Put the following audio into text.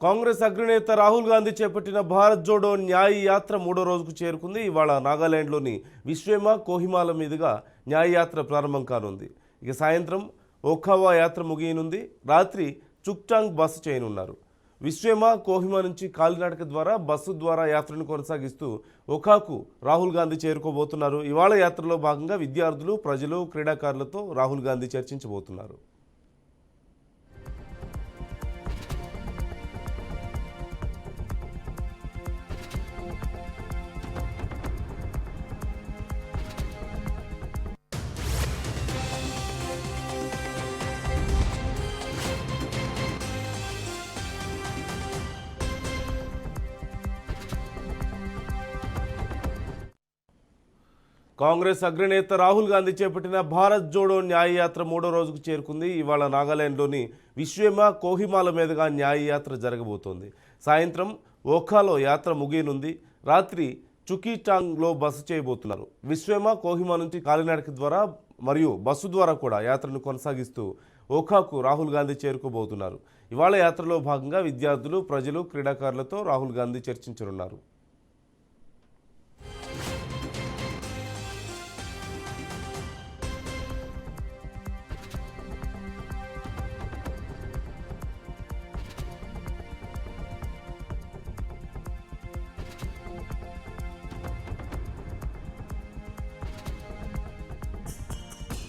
కాంగ్రెస్ అగ్రనేత రాహుల్ గాంధీ చేపట్టిన భారత్ జోడో న్యాయ యాత్ర మూడో రోజుకు చేరుకుంది. ఇవాళ నాగాలాండ్లోని విశ్వేమ కోహిమాల మీదుగా న్యాయ యాత్ర ప్రారంభం కానుంది. ఇక సాయంత్రం ఓఖావా యాత్ర ముగియనుంది. రాత్రి చుక్టాంగ్ బస్సు చేయనున్నారు. విశ్వేమ కోహిమా నుంచి కాలినడక ద్వారా బస్సు ద్వారా యాత్రను కొనసాగిస్తూ ఒఖాకు రాహుల్ గాంధీ చేరుకోబోతున్నారు. ఇవాళ యాత్రలో భాగంగా విద్యార్థులు, ప్రజలు, క్రీడాకారులతో రాహుల్ గాంధీ చర్చించబోతున్నారు. కాంగ్రెస్ అగ్రనేత రాహుల్ గాంధీ చేపట్టిన భారత్ జోడో న్యాయ యాత్ర మూడో రోజుకు చేరుకుంది. ఇవాళ నాగాలాండ్లోని విశ్వేమ కోహిమాల మీదుగా న్యాయ యాత్ర జరగబోతోంది. సాయంత్రం ఓఖాలో యాత్ర ముగియనుంది. రాత్రి చుకీటాంగ్లో బస చేయబోతున్నారు. విశ్వేమ కోహిమా నుంచి కాలినడక ద్వారా మరియు బస్సు ద్వారా కూడా యాత్రను కొనసాగిస్తూ ఓఖాకు రాహుల్ గాంధీ చేరుకోబోతున్నారు. ఇవాళ యాత్రలో భాగంగా విద్యార్థులు, ప్రజలు, క్రీడాకారులతో రాహుల్ గాంధీ చర్చించనున్నారు.